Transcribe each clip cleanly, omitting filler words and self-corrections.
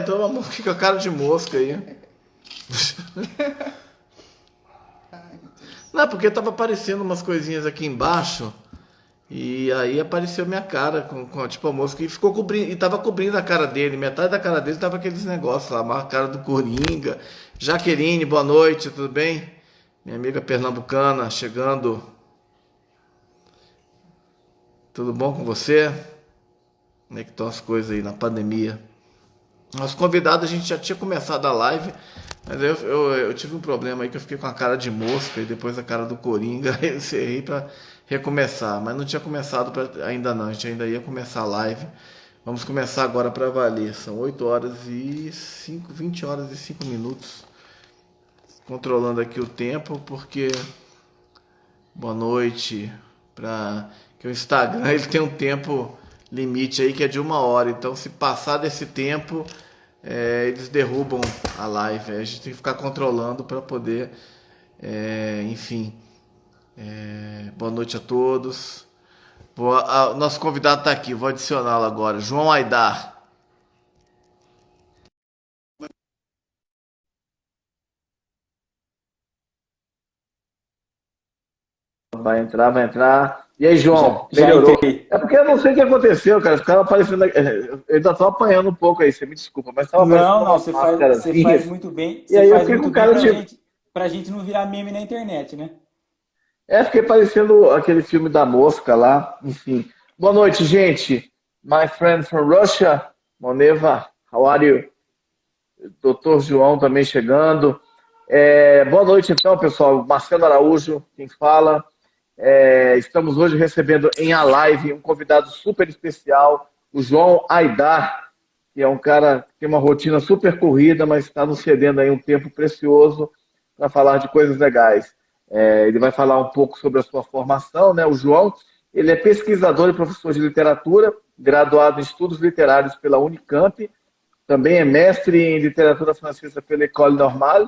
Então uma mosca com a cara de mosca aí. Ai, meu Deus. Não, porque tava aparecendo umas coisinhas aqui embaixo. E aí apareceu minha cara com tipo a mosca e ficou cobrindo, e tava cobrindo a cara dele, metade da cara dele tava aqueles negócios lá, a cara do Coringa. Jaqueline, boa noite, tudo bem? Minha amiga pernambucana chegando, tudo bom com você? Como é que estão as coisas aí na pandemia? Nosso convidado a gente já tinha começado a live, mas eu tive um problema aí que eu fiquei com a cara de mosca e depois a cara do Coringa, aí eu encerrei pra recomeçar, mas não tinha começado ainda não, a gente ainda ia começar a live. Vamos começar agora para valer, são 8 horas e 5, 20 horas e 5 minutos, controlando aqui o tempo, porque boa noite, para que o Instagram ele tem um tempo limite aí que é de 1 hora, então se passar desse tempo eles derrubam a live. A gente tem que ficar controlando para poder, enfim. Boa noite a todos. Nosso convidado está aqui, vou adicioná-lo agora. João Aidar. Vai entrar, vai entrar. E aí, Já, João, já melhorou? entrei. É porque eu não sei o que aconteceu, cara. Ficava aparecendo. Eu ainda tô apanhando um pouco aí, você me desculpa, mas estava aparecendo Não, não, umas você faz máscarazinhas. muito bem. E Você aí eu faz fiquei com muito bem cara de. pra gente não virar meme na internet, né? Fiquei parecendo aquele filme da mosca lá, enfim. Boa noite, gente. My friend from Russia, Moneva, how are you? Doutor João também chegando. Boa noite, então, pessoal. Marcelo Araújo, quem fala. Estamos hoje recebendo em a live um convidado super especial, o João Aidar, que é um cara que tem uma rotina super corrida, mas está nos cedendo aí um tempo precioso para falar de coisas legais. Ele vai falar um pouco sobre a sua formação, né? O João, ele é pesquisador e professor de literatura, graduado em estudos literários pela Unicamp, também é mestre em literatura francesa pela École Normale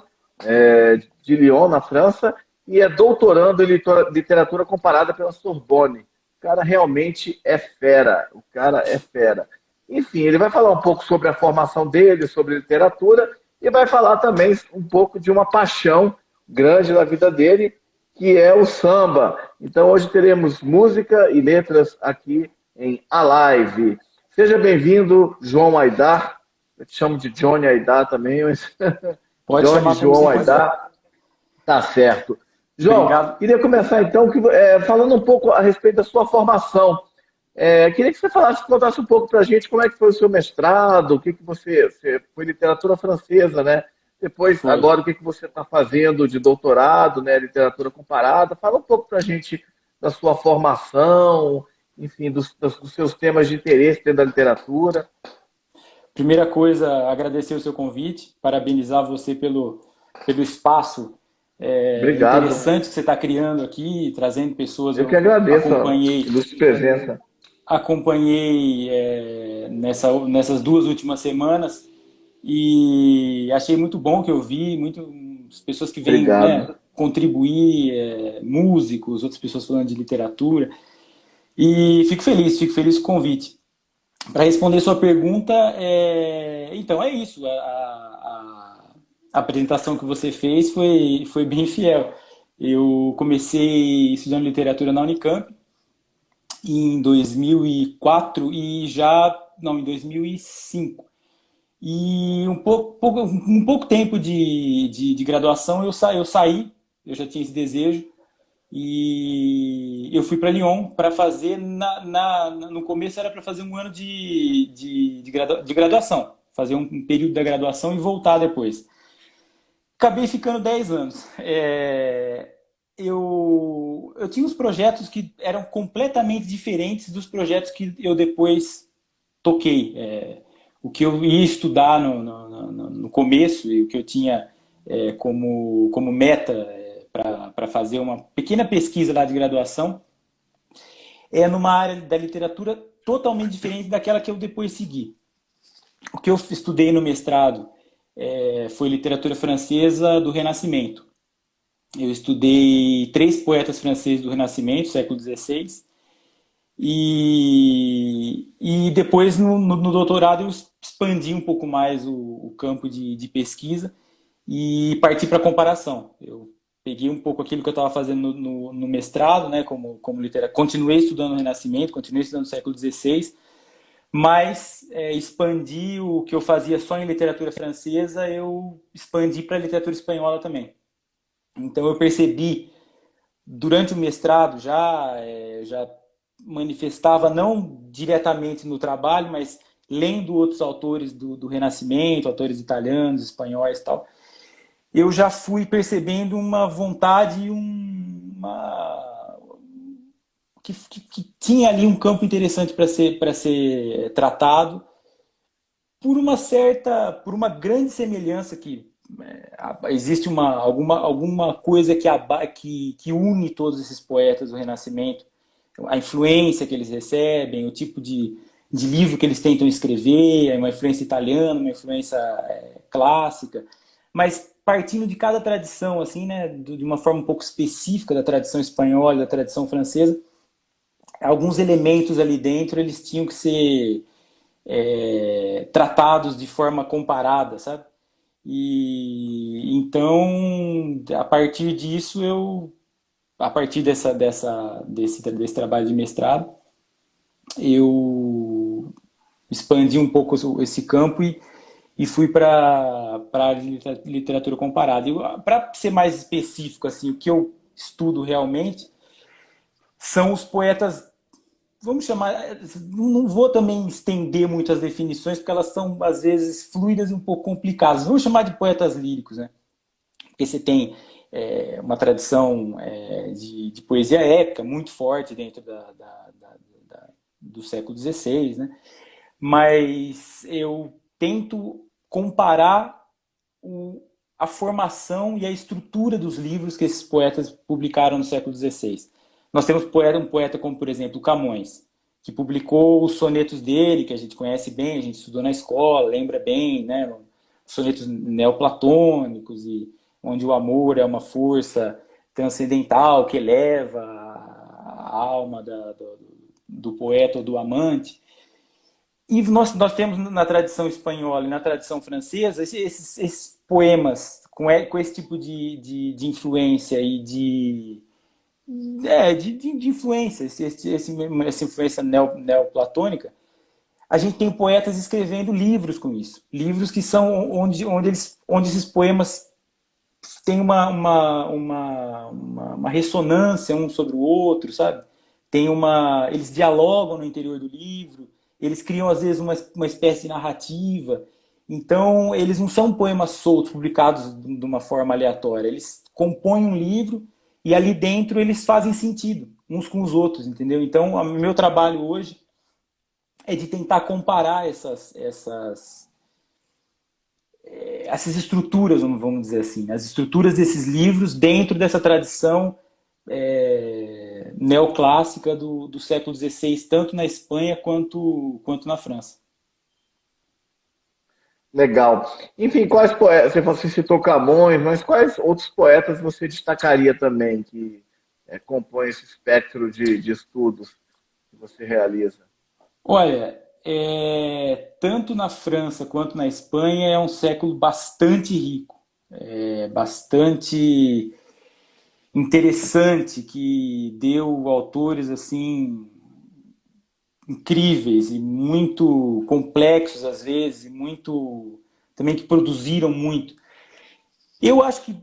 de Lyon, na França, e é doutorando em literatura comparada pela Sorbonne. O cara realmente é fera. O cara é fera. Enfim, ele vai falar um pouco sobre a formação dele, sobre literatura, e vai falar também um pouco de uma paixão grande na vida dele, que é o samba. Então hoje teremos música e letras aqui em A Live. Seja bem-vindo, João Aidar. Eu te chamo de Johnny Aidar também, mas Pode Johnny chamar como João você quiser. Aidar. Tá certo. João, Obrigado. queria começar então falando um pouco a respeito da sua formação. Queria que você contasse um pouco para a gente como é que foi o seu mestrado, o que, que você foi literatura francesa, né? Depois, Foi. agora, o que, que você está fazendo de doutorado, né? Literatura comparada. Fala um pouco para a gente da sua formação, enfim, dos seus temas de interesse dentro da literatura. Primeira coisa, agradecer o seu convite, parabenizar você pelo espaço Obrigado. interessante que você está criando aqui, trazendo pessoas. Eu que Eu agradeço a ilustre presença. acompanhei nessas 2 últimas semanas e achei muito bom que eu vi muitas pessoas que vêm, né, Obrigado. contribuir, músicos, outras pessoas falando de literatura. E fico feliz com o convite. Para responder sua pergunta, então é isso. A apresentação que você fez foi bem fiel. Eu comecei estudando literatura na Unicamp em 2004 e já, não, em 2005. E um pouco tempo de graduação eu saí, eu já tinha esse desejo, e eu fui para Lyon para fazer, no começo era para fazer um ano de graduação, fazer um período da graduação e voltar depois. Acabei ficando 10 anos. Eu tinha uns projetos que eram completamente diferentes dos projetos que eu depois toquei. O que eu ia estudar no começo e o que eu tinha como meta para fazer uma pequena pesquisa lá de graduação é numa área da literatura totalmente diferente daquela que eu depois segui. O que eu estudei no mestrado foi literatura francesa do Renascimento. Eu estudei 3 poetas franceses do Renascimento, século XVI, E depois, no doutorado, eu expandi um pouco mais o campo de pesquisa e parti para a comparação. Eu peguei um pouco aquilo que eu estava fazendo no mestrado, né, como literatura. Continuei estudando o Renascimento, continuei estudando o século XVI, mas expandi o que eu fazia só em literatura francesa, eu expandi para a literatura espanhola também. Então eu percebi, durante o mestrado já manifestava, não diretamente no trabalho, mas lendo outros autores do Renascimento, autores italianos, espanhóis e tal, eu já fui percebendo uma vontade, que tinha ali um campo interessante para ser tratado, por uma grande semelhança que existe alguma coisa que une todos esses poetas do Renascimento, a influência que eles recebem, o tipo de livro que eles tentam escrever, uma influência italiana, uma influência clássica, mas partindo de cada tradição, assim, né, de uma forma um pouco específica da tradição espanhola, da tradição francesa, alguns elementos ali dentro eles tinham que ser tratados de forma comparada, sabe? E então, a partir disso, a partir desse trabalho de mestrado, eu expandi um pouco esse campo e fui para a literatura comparada. Para ser mais específico, assim, o que eu estudo realmente são os poetas, vamos chamar, não vou também estender muito as definições, porque elas são, às vezes, fluidas e um pouco complicadas. Vamos chamar de poetas líricos, né? Porque você tem uma tradição de poesia épica muito forte dentro do século XVI, né? Mas eu tento comparar a formação e a estrutura dos livros que esses poetas publicaram no século XVI. Nós temos um poeta como, por exemplo, Camões, que publicou os sonetos dele, que a gente conhece bem, a gente estudou na escola, lembra bem, né? Sonetos neoplatônicos, onde o amor é uma força transcendental que eleva a alma do poeta ou do amante. E nós temos na tradição espanhola e na tradição francesa esses poemas com esse tipo de influência e de influência, essa influência neoplatônica. A gente tem poetas escrevendo livros com isso. Livros que são onde esses poemas têm uma ressonância um sobre o outro, sabe? Eles dialogam no interior do livro, eles criam, às vezes, uma espécie de narrativa. Então, eles não são poemas soltos, publicados de uma forma aleatória. Eles compõem um livro e ali dentro eles fazem sentido uns com os outros, entendeu? Então, o meu trabalho hoje é de tentar comparar essas estruturas, vamos dizer assim, as estruturas desses livros dentro dessa tradição neoclássica do século XVI, tanto na Espanha quanto na França. Legal. Enfim, quais poetas, você citou Camões, mas quais outros poetas você destacaria também que compõem esse espectro de estudos que você realiza? Olha, tanto na França quanto na Espanha é um século bastante rico, bastante interessante, que deu autores assim incríveis e muito complexos às vezes, e muito também que produziram muito. Eu acho que,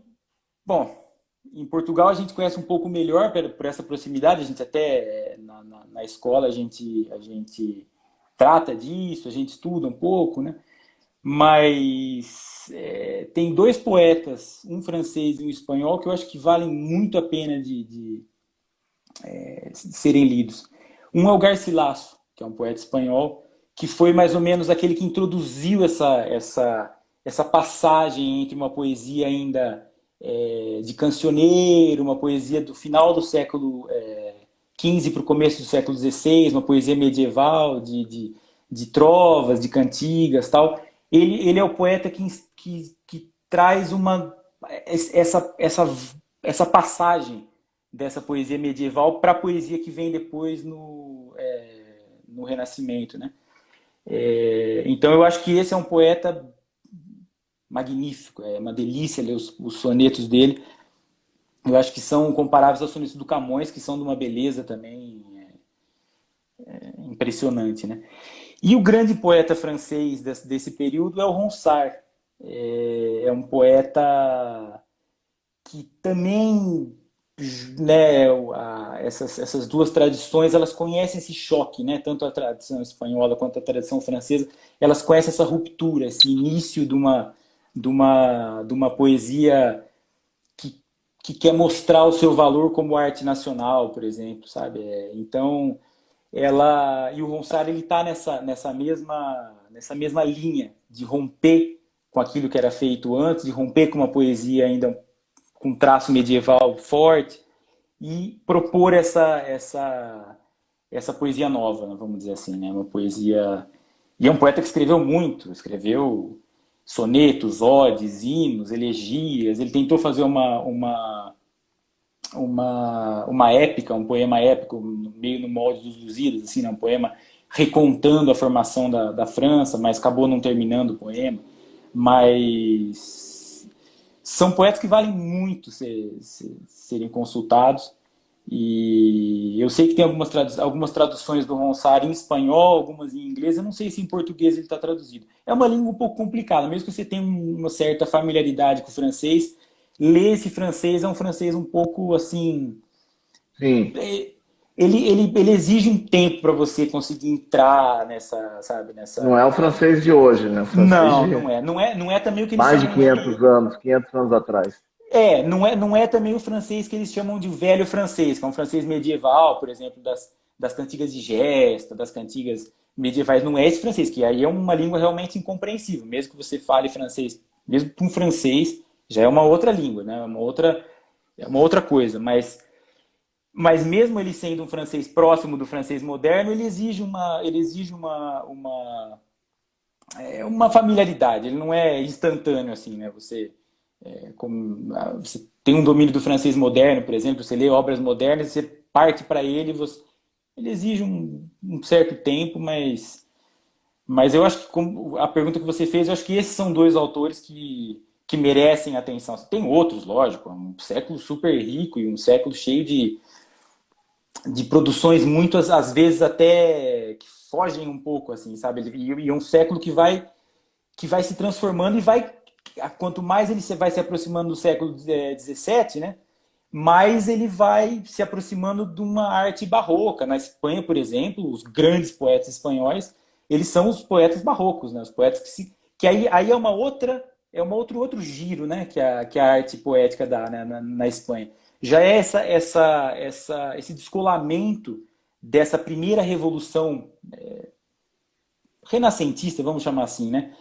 bom, em Portugal a gente conhece um pouco melhor por essa proximidade, a gente até na escola a gente trata disso, a gente estuda um pouco, né? Mas tem dois poetas, um francês e um espanhol, que eu acho que valem muito a pena de serem lidos. Um é o Garcilaso, que é um poeta espanhol, que foi mais ou menos aquele que introduziu essa passagem entre uma poesia ainda de cancioneiro, uma poesia do final do século XV para o começo do século XVI, uma poesia medieval de trovas, de cantigas, tal. Ele é o poeta que traz essa passagem dessa poesia medieval para a poesia que vem depois no Renascimento, né? Então eu acho que esse é um poeta magnífico, é uma delícia ler os sonetos dele. Eu acho que são comparáveis aos sonetos do Camões, que são de uma beleza também impressionante, né? E o grande poeta francês desse período é o Ronsard. É um poeta que também, né, essas duas tradições, elas conhecem esse choque, né? Tanto a tradição espanhola quanto a tradição francesa, elas conhecem essa ruptura, esse início de uma poesia que quer mostrar o seu valor como arte nacional, por exemplo, sabe? Então, e o Ronsard, ele está nessa mesma linha de romper com aquilo que era feito antes, de romper com uma poesia ainda com traço medieval forte e propor essa poesia nova, né, vamos dizer assim, né? Uma poesia... E é um poeta que escreveu muito, escreveu sonetos, odes, hinos, elegias. Ele tentou fazer uma épica, um poema épico, meio no molde dos Lusíadas, assim, né? Um poema recontando a formação da França, mas acabou não terminando o poema. Mas são poetas que valem muito serem consultados. E eu sei que tem algumas traduções do Ronsard em espanhol, algumas em inglês. Eu não sei se em português ele está traduzido. É uma língua um pouco complicada, mesmo que você tenha uma certa familiaridade com o francês. Ler esse francês é um francês um pouco assim. Sim. Ele exige um tempo para você conseguir entrar nessa, sabe, Não é o francês de hoje, né? O francês Não, de não é também o que eles mais de chamam de 500 anos atrás. não é também o francês que eles chamam de velho francês, que é um francês medieval, por exemplo, das cantigas de gesta, das cantigas medievais. Não é esse francês, que aí é uma língua realmente incompreensível. Mesmo que você fale francês, mesmo com francês, já é uma outra língua, né? É uma outra coisa. Mas mesmo ele sendo um francês próximo do francês moderno, ele exige uma familiaridade. Ele não é instantâneo assim, né? Você tem um domínio do francês moderno, por exemplo, você lê obras modernas, você parte para ele, ele exige um certo tempo, mas eu acho que, como a pergunta que você fez, eu acho que esses são dois autores que merecem atenção. Tem outros, lógico, é um século super rico e um século cheio de produções muitas, às vezes até que fogem um pouco, assim, sabe? E é um século que vai se transformando quanto mais ele vai se aproximando do século XVII, né? Mais ele vai se aproximando de uma arte barroca. Na Espanha, por exemplo, os grandes poetas espanhóis, eles são os poetas barrocos, né? Os poetas que aí é outro giro, né? Que a arte poética dá, né? na Espanha. Já é esse descolamento dessa primeira revolução renascentista, vamos chamar assim, né?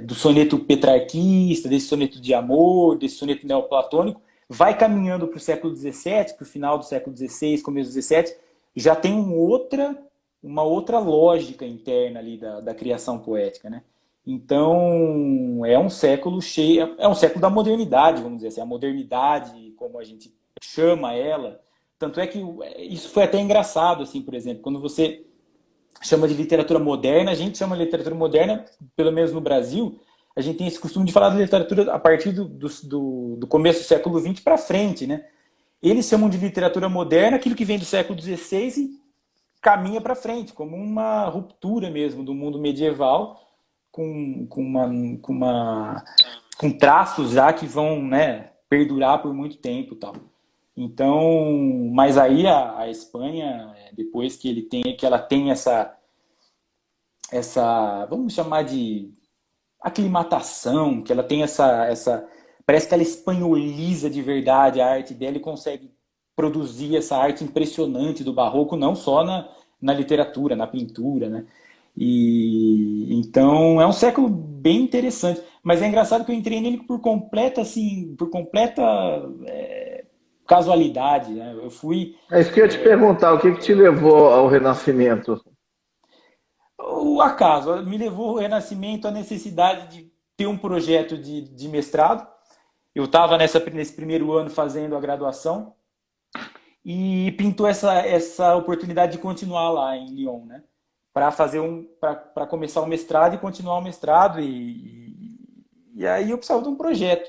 Do soneto petrarquista, desse soneto de amor, desse soneto neoplatônico, vai caminhando para o século XVII, para o final do século XVI, começo do XVII, já tem uma outra lógica interna ali da criação poética, né? Então, é um século cheio, é um século da modernidade, vamos dizer assim, a modernidade, como a gente chama ela. Tanto é que isso foi até engraçado, assim, por exemplo, quando você chama de literatura moderna, a gente chama de literatura moderna, pelo menos no Brasil, a gente tem esse costume de falar de literatura a partir do começo do século XX para frente, né? Eles chamam de literatura moderna aquilo que vem do século XVI e caminha para frente, como uma ruptura mesmo do mundo medieval, com traços já que vão, né, perdurar por muito tempo e tal. Então, mas aí a Espanha, depois que ela tem essa, vamos chamar de aclimatação, que ela tem parece que ela espanholiza de verdade a arte dela e consegue produzir essa arte impressionante do barroco, não só na literatura, na pintura, né? E então é um século bem interessante, mas é engraçado que eu entrei nele por completa casualidade, né? Eu fui É isso que eu ia te perguntar, o que te levou ao Renascimento? o acaso me levou o Renascimento à necessidade de ter um projeto de mestrado. Eu estava nesse primeiro ano fazendo a graduação e pintou essa oportunidade de continuar lá em Lyon, né? Para começar o mestrado e continuar o mestrado e aí eu precisava de um projeto.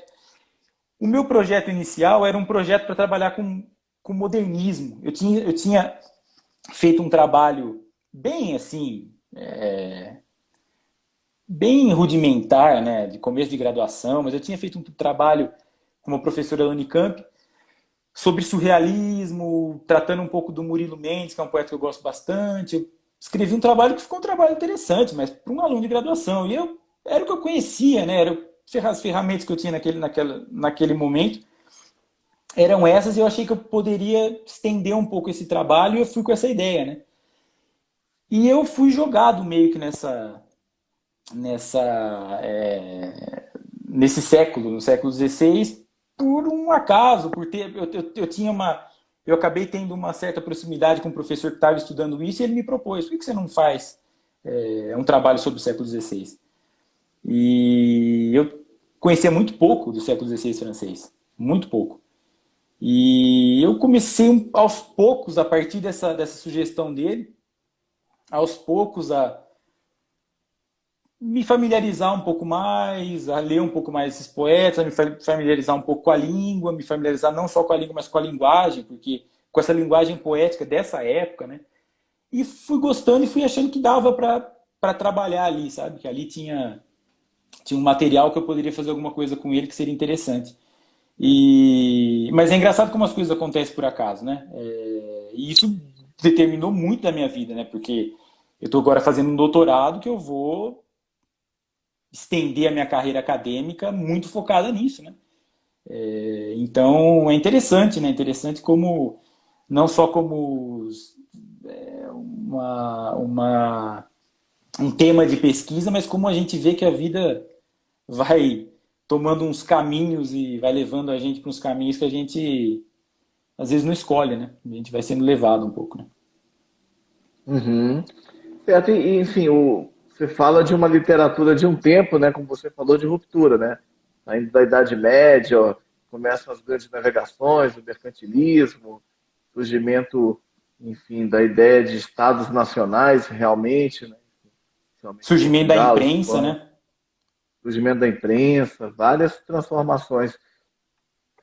O meu projeto inicial era um projeto para trabalhar com modernismo. Eu tinha feito um trabalho bem assim, bem rudimentar, né, de começo de graduação, mas eu tinha feito um trabalho com uma professora da Unicamp sobre surrealismo, tratando um pouco do Murilo Mendes, que é um poeta que eu gosto bastante. Eu escrevi um trabalho que ficou um trabalho interessante, mas para um aluno de graduação. E era o que eu conhecia, né? As ferramentas que eu tinha naquele momento eram essas e eu achei que eu poderia estender um pouco esse trabalho e eu fui com essa ideia, né? E eu fui jogado meio que nessa, nesse século, no século XVI, por um acaso, por ter, eu tinha eu acabei tendo uma certa proximidade com um professor que estava estudando isso e ele me propôs, por que você não faz um trabalho sobre o século XVI? E eu conhecia muito pouco do século XVI francês, muito pouco. E eu comecei aos poucos, a partir dessa sugestão dele, aos poucos a me familiarizar um pouco mais, a ler um pouco mais esses poetas, a me familiarizar um pouco com a língua, me familiarizar não só com a língua, mas com a linguagem, porque com essa linguagem poética dessa época, né? E fui gostando e fui achando que dava para trabalhar ali, sabe? Que ali tinha um material que eu poderia fazer alguma coisa com ele que seria interessante. Mas é engraçado como as coisas acontecem por acaso, né? E isso determinou muito da minha vida, né? Porque eu estou agora fazendo um doutorado que eu vou estender a minha carreira acadêmica muito focada nisso, né? Então é interessante, né? Interessante como não só como um tema de pesquisa, mas como a gente vê que a vida vai tomando uns caminhos e vai levando a gente para uns caminhos que a gente às vezes não escolhe, né? A gente vai sendo levado um pouco, né? Uhum. Certo, e enfim, você fala de uma literatura de um tempo, né? Como você falou, de ruptura, né? Ainda da Idade Média, ó, começam as grandes navegações, o mercantilismo, surgimento, enfim, da ideia de estados nacionais, realmente, né? Principalmente Surgimento da Portugal, imprensa, Espanha, né? surgimento da imprensa, várias transformações.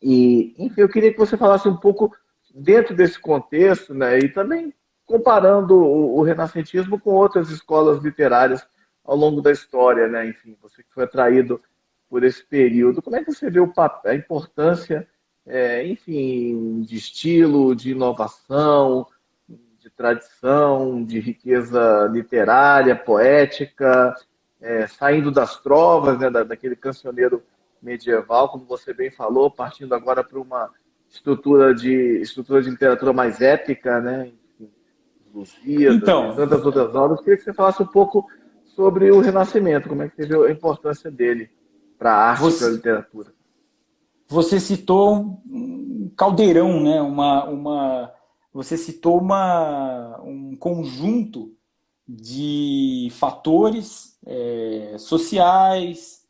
E, enfim, eu queria que você falasse um pouco dentro desse contexto, né, e também comparando o renascentismo com outras escolas literárias ao longo da história, né? Enfim, você que foi atraído por esse período, como é que você vê a importância, enfim, de estilo, de inovação, de tradição, de riqueza literária, poética, saindo das trovas, né, daquele cancioneiro medieval, como você bem falou, partindo agora para uma estrutura de literatura mais épica, né? Enfim, Lusíadas e Então, tantas outras obras. Queria que você falasse um pouco sobre o Renascimento, como é que você vê a importância dele para a arte, para a você, literatura. você citou um caldeirão, né? Você citou um conjunto de fatores sociais,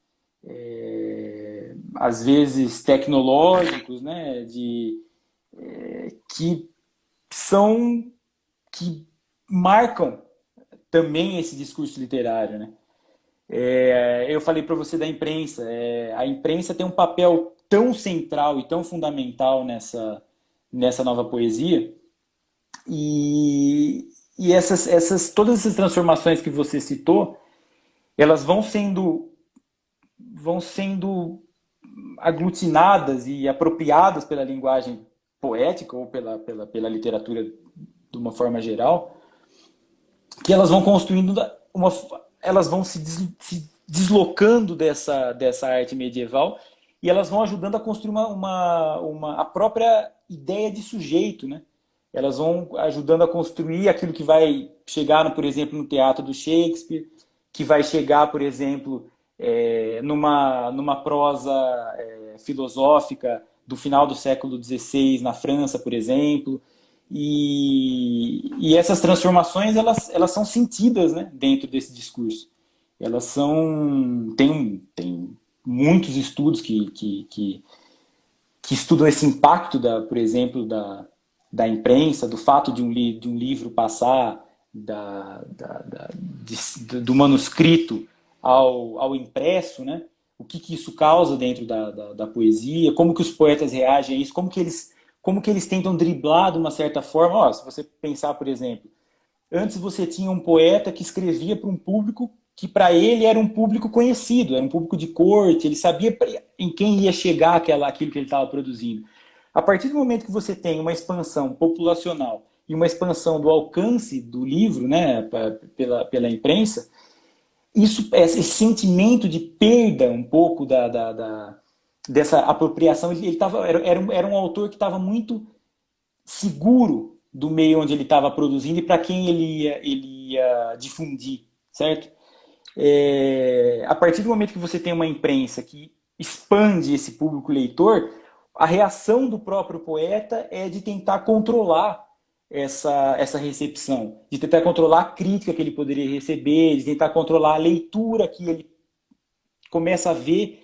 às vezes tecnológicos, né? Que são que marcam também esse discurso literário, né? Eu falei para você da imprensa. A imprensa tem um papel tão central e tão fundamental nessa nova poesia. E todas essas transformações que você citou, elas vão sendo aglutinadas e apropriadas pela linguagem poética ou pela literatura de uma forma geral, que elas vão construindo elas vão se deslocando dessa arte medieval e elas vão ajudando a construir a própria ideia de sujeito, né? Elas vão ajudando a construir aquilo que vai chegar, por exemplo, no teatro do Shakespeare, que vai chegar, por exemplo, numa prosa filosófica do final do século XVI na França, por exemplo. E essas transformações elas são sentidas, né, dentro desse discurso. Elas são tem muitos estudos que estudam esse impacto por exemplo da imprensa, do fato de de um livro passar do manuscrito ao impresso, né? O que isso causa dentro da poesia, como que os poetas reagem a isso, como que eles tentam driblar de uma certa forma. Ó, se você pensar, por exemplo, antes você tinha um poeta que escrevia para um público que para ele era um público conhecido, era um público de corte, ele sabia em quem ia chegar aquilo que ele estava produzindo. A partir do momento que você tem uma expansão populacional e uma expansão do alcance do livro, né, pela imprensa, esse sentimento de perda um pouco dessa apropriação, era um autor que estava muito seguro do meio onde ele estava produzindo e para quem ele ia difundir, certo? A partir do momento que você tem uma imprensa que expande esse público leitor, a reação do próprio poeta é de tentar controlar essa recepção, de tentar controlar a crítica que ele poderia receber, de tentar controlar a leitura que ele começa a ver,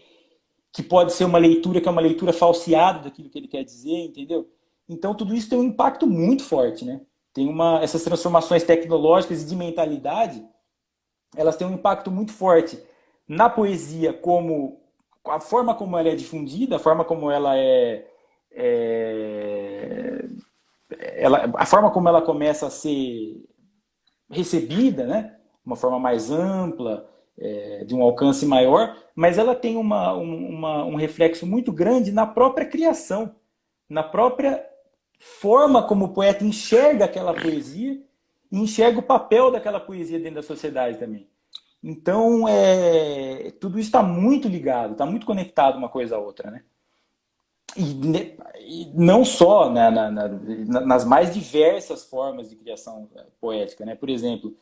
que pode ser uma leitura que é uma leitura falseada daquilo que ele quer dizer, entendeu? Então tudo isso tem um impacto muito forte, né? Essas transformações tecnológicas e de mentalidade, elas têm um impacto muito forte na poesia, como a forma como ela é difundida, a forma como a forma como ela começa a ser recebida, né? Uma forma mais ampla, de um alcance maior, mas ela tem um reflexo muito grande na própria criação, na própria forma como o poeta enxerga aquela poesia e enxerga o papel daquela poesia dentro da sociedade também. Então, tudo isso está muito ligado, está muito conectado uma coisa à outra, né? E não só nas mais diversas formas de criação poética, né? Por exemplo,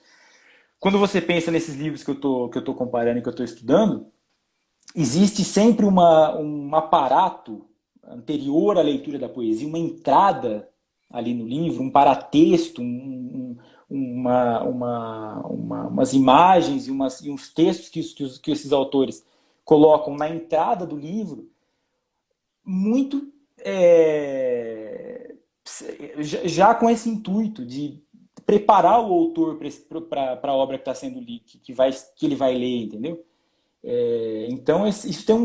quando você pensa nesses livros que eu tô comparando e que eu estou estudando, existe sempre um aparato anterior à leitura da poesia, uma entrada ali no livro, um paratexto, umas imagens e uns textos que esses autores colocam na entrada do livro, muito já com esse intuito de preparar o autor para a obra que está sendo lida, que ele vai ler, entendeu? Então isso tem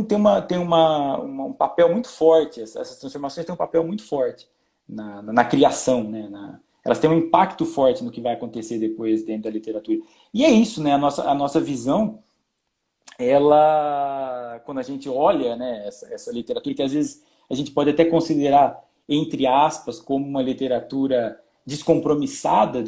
um papel muito forte, essas transformações têm um papel muito forte na criação, né? Elas têm um impacto forte no que vai acontecer depois dentro da literatura. E é isso, né? A nossa visão, quando a gente olha, né, essa literatura, que às vezes a gente pode até considerar, entre aspas, como uma literatura descompromissada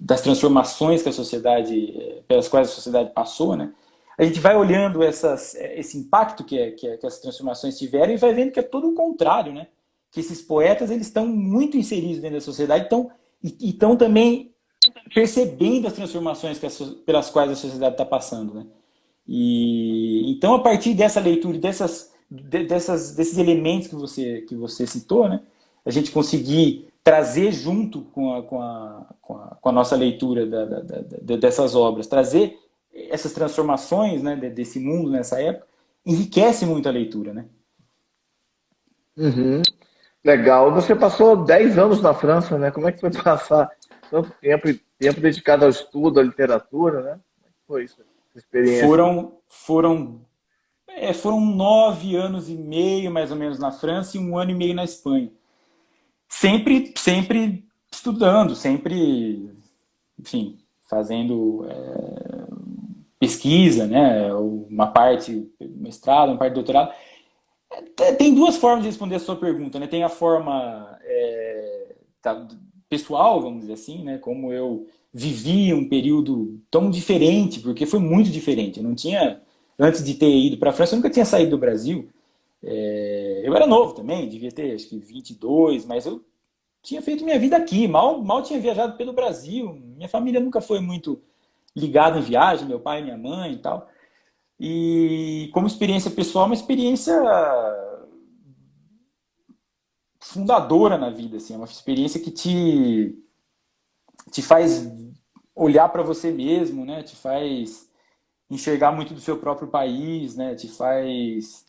das transformações que a sociedade, pelas quais a sociedade passou, né? A gente vai olhando esse impacto que essas transformações tiveram e vai vendo que é todo o contrário, né? Que esses poetas, eles estão muito inseridos dentro da sociedade e estão também percebendo as transformações pelas quais a sociedade está passando, né? E então, a partir dessa leitura, desses elementos que você citou, né? A gente conseguir trazer junto com a nossa leitura dessas obras, trazer essas transformações, né, desse mundo nessa época, enriquece muito a leitura, né? Uhum. Legal. Você passou 10 anos na França, né? Como é que foi passar tanto tempo dedicado ao estudo, à literatura, né? Como é que foi isso, essa experiência? Foram 9 anos e meio, mais ou menos, na França e 1 ano e meio na Espanha. Sempre estudando, sempre, enfim, fazendo pesquisa, né? Uma parte mestrado, uma parte doutorado. Tem duas formas de responder a sua pergunta, né? Tem a forma pessoal, vamos dizer assim, né? Como eu vivi um período tão diferente, porque foi muito diferente. Eu não tinha, antes de ter ido para a França, eu nunca tinha saído do Brasil. Eu era novo também, devia ter acho que 22, mas eu tinha feito minha vida aqui, mal tinha viajado pelo Brasil. Minha família nunca foi muito ligada em viagem, meu pai e minha mãe e tal. E como experiência pessoal, uma experiência fundadora na vida, assim, é uma experiência que te faz olhar para você mesmo, né? Te faz enxergar muito do seu próprio país, né? Te faz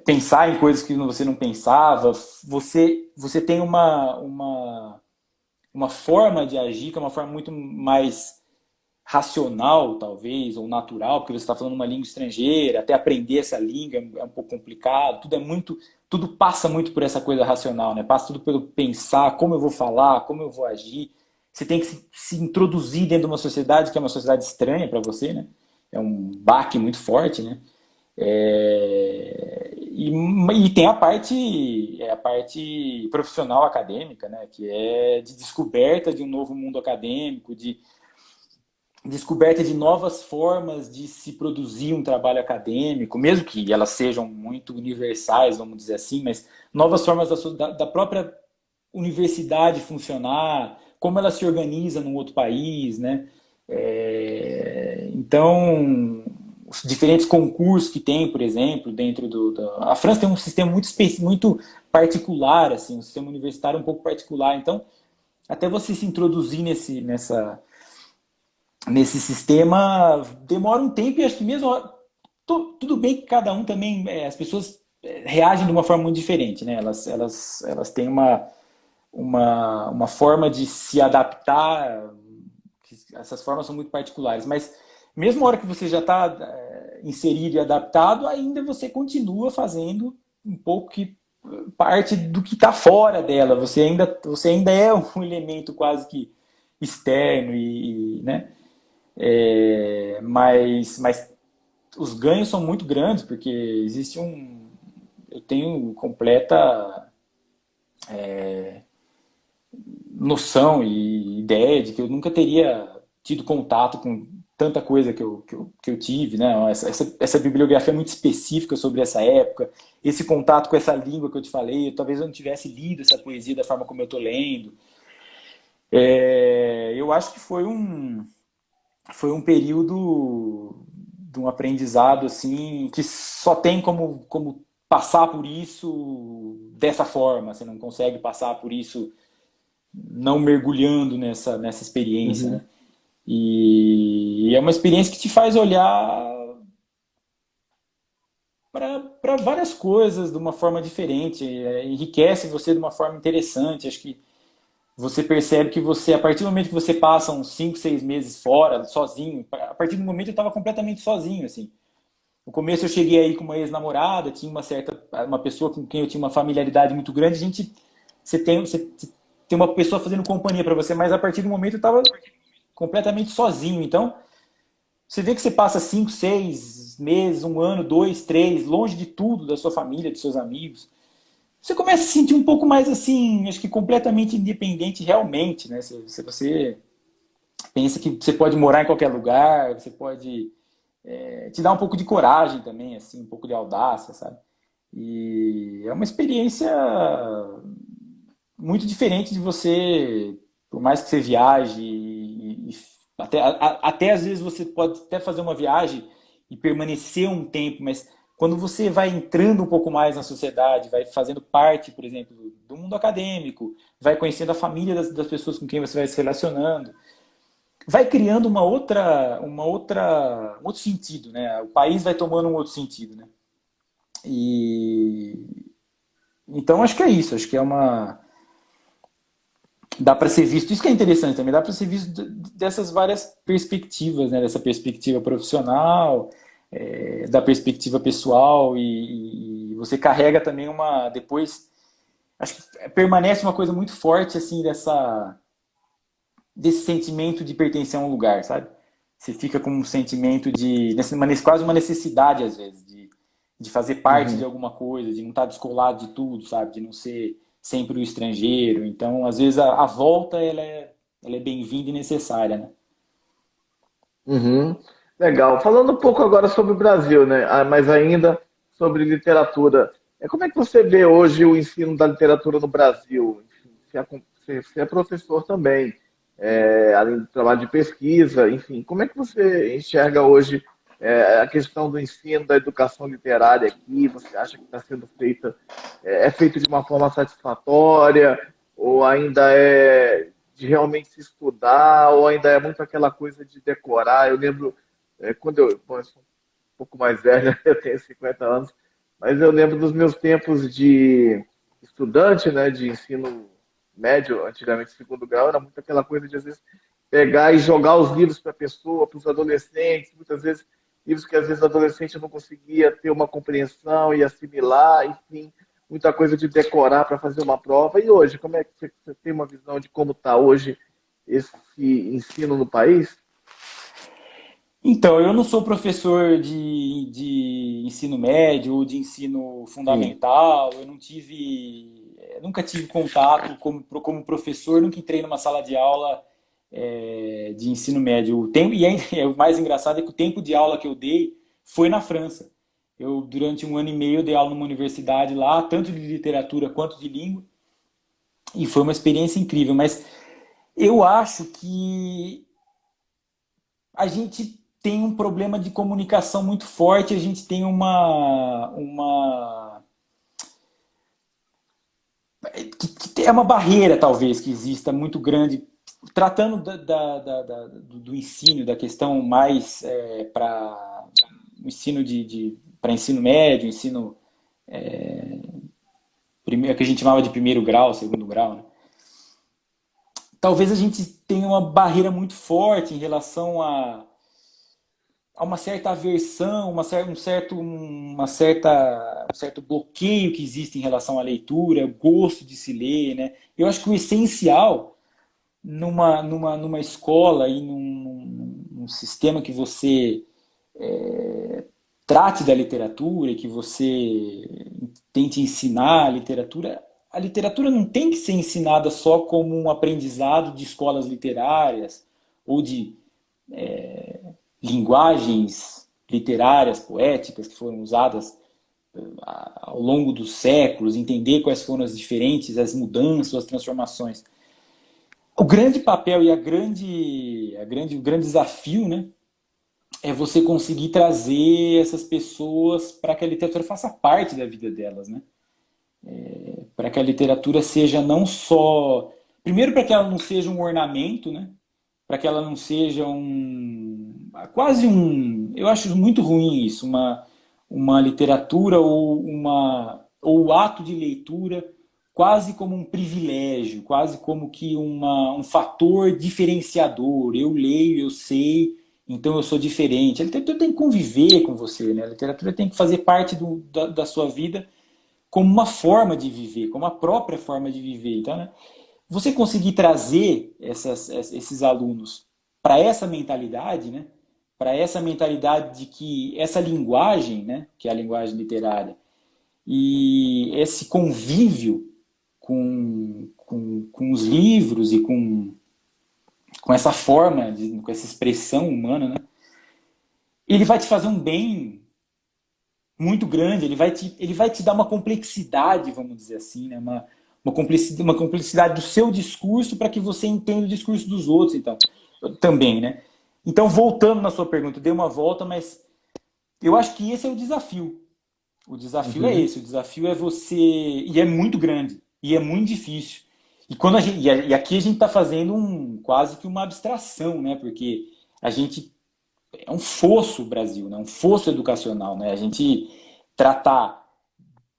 pensar em coisas que você não pensava, você tem uma forma de agir que é uma forma muito mais racional, talvez, ou natural, porque você está falando uma língua estrangeira, até aprender essa língua é um pouco complicado, tudo passa muito por essa coisa racional, né? Passa tudo pelo pensar, como eu vou falar, como eu vou agir. Você tem que se introduzir dentro de uma sociedade que é uma sociedade estranha para você, né? É um baque muito forte, né? E tem a parte profissional acadêmica, né? Que é de descoberta de um novo mundo acadêmico, de descoberta de novas formas de se produzir um trabalho acadêmico, mesmo que elas sejam muito universais, vamos dizer assim, mas novas formas da própria universidade funcionar, como ela se organiza num outro país, né? Então, os diferentes concursos que tem, por exemplo, dentro a França tem um sistema muito particular, assim, um sistema universitário um pouco particular. Então, até você se introduzir nesse sistema demora um tempo e acho que mesmo tudo bem que cada um também as pessoas reagem de uma forma muito diferente, né? Elas têm uma forma de se adaptar, essas formas são muito particulares, mas mesmo a hora que você já está inserido e adaptado, ainda você continua fazendo um pouco que parte do que está fora dela, você ainda é um elemento quase que externo né? Mas os ganhos são muito grandes, porque existe eu tenho completa noção e ideia de que eu nunca teria tido contato com tanta coisa que eu tive, né? Essa bibliografia é muito específica sobre essa época, esse contato com essa língua que eu te falei, talvez eu não tivesse lido essa poesia da forma como eu estou lendo. Eu acho que foi um período de um aprendizado assim que só tem como passar por isso dessa forma. Você não consegue passar por isso não mergulhando nessa experiência, Uhum. né? E é uma experiência que te faz olhar para várias coisas de uma forma diferente, enriquece você de uma forma interessante. Acho que você percebe que a partir do momento que você passa uns 5, 6 meses fora, sozinho, a partir do momento eu estava completamente sozinho, assim. No começo eu cheguei aí com uma ex-namorada, tinha uma pessoa com quem eu tinha uma familiaridade muito grande, você tem uma pessoa fazendo companhia para você, mas a partir do momento eu estava completamente sozinho. Então, você vê que você passa 5, 6 meses, um ano, 2, 3, longe de tudo, da sua família, dos seus amigos. Você começa a se sentir um pouco mais assim, acho que completamente independente realmente, né? Se você pensa que você pode morar em qualquer lugar, você pode te dar um pouco de coragem também, assim, um pouco de audácia, sabe? E é uma experiência muito diferente de você, por mais que você viaje, até às vezes você pode até fazer uma viagem e permanecer um tempo, mas quando você vai entrando um pouco mais na sociedade, vai fazendo parte, por exemplo, do mundo acadêmico, vai conhecendo a família das pessoas com quem você vai se relacionando, vai criando um outro sentido, né? O país vai tomando um outro sentido, né? E então acho que é isso, acho que dá para ser visto, isso que é interessante também, dá para ser visto dessas várias perspectivas, né? Dessa perspectiva profissional, da perspectiva pessoal e você carrega também depois, acho que permanece uma coisa muito forte assim desse sentimento de pertencer a um lugar, sabe? Você fica com um sentimento quase uma necessidade às vezes de fazer parte de Uhum. alguma coisa, de não estar descolado de tudo, sabe? De não ser sempre o estrangeiro. Então, às vezes a volta ela é bem-vinda e necessária, né? Uhum. Legal. Falando um pouco agora sobre o Brasil, né? Mas ainda sobre literatura. Como é que você vê hoje o ensino da literatura no Brasil? Enfim, você é professor também, além do trabalho de pesquisa, enfim. Como é que você enxerga hoje a questão do ensino da educação literária aqui? Você acha que está sendo é feito de uma forma satisfatória? Ou ainda é de realmente se estudar, ou ainda é muito aquela coisa de decorar? Eu lembro, quando bom, eu sou um pouco mais velho, eu tenho 50 anos, mas eu lembro dos meus tempos de estudante, né, de ensino médio, antigamente segundo grau, era muito aquela coisa de, às vezes, pegar e jogar os livros para a pessoa, para os adolescentes, muitas vezes livros que às vezes o adolescente não conseguia ter uma compreensão e assimilar, enfim, muita coisa de decorar para fazer uma prova. E hoje, como é que você tem uma visão de como está hoje esse ensino no país? Então, eu não sou professor de ensino médio ou de ensino Sim. fundamental, eu não tive, nunca tive contato como professor, nunca entrei numa sala de aula de ensino médio. O mais engraçado é que o tempo de aula que eu dei foi na França. Eu, durante um ano e meio, dei aula numa universidade lá, tanto de literatura quanto de língua, e foi uma experiência incrível. Mas eu acho que a gente tem um problema de comunicação muito forte, a gente tem que é uma barreira, talvez, que exista muito grande, tratando do ensino, da questão mais para ensino para ensino médio, ensino que a gente chamava de primeiro grau, segundo grau, né? Talvez a gente tenha uma barreira muito forte em relação a uma certa aversão, um certo bloqueio que existe em relação à leitura, o gosto de se ler, né? Eu acho que o essencial numa escola e num sistema que você trate da literatura e que você tente ensinar a literatura não tem que ser ensinada só como um aprendizado de escolas literárias ou de linguagens literárias, poéticas que foram usadas ao longo dos séculos, entender quais foram as diferentes, as mudanças, as transformações. O grande papel e o grande desafio, né, é você conseguir trazer essas pessoas para que a literatura faça parte da vida delas, né? Para que a literatura seja não só, primeiro para que ela não seja um ornamento, né? Para que ela não seja eu acho muito ruim isso, uma literatura ou o ato de leitura quase como um privilégio, quase como que um fator diferenciador. Eu leio, eu sei, então eu sou diferente. A literatura tem que conviver com você, né? A literatura tem que fazer parte da sua vida como uma forma de viver, como a própria forma de viver. Então, né? Você conseguir trazer esses alunos para essa mentalidade, né? Para essa mentalidade de que essa linguagem, né? Que é a linguagem literária, e esse convívio com os livros e com essa forma, com essa expressão humana, né? Ele vai te fazer um bem muito grande, ele vai te dar uma complexidade, vamos dizer assim, né? Uma complexidade do seu discurso para que você entenda o discurso dos outros, então, também, né? Então, voltando na sua pergunta, eu dei uma volta, mas eu acho que esse é o desafio. O desafio é Uhum. esse, o desafio é você, e é muito grande, e é muito difícil. E quando e aqui a gente está fazendo quase que uma abstração, né? Porque a gente é um fosso o Brasil, né? Um fosso educacional, né? A gente tratar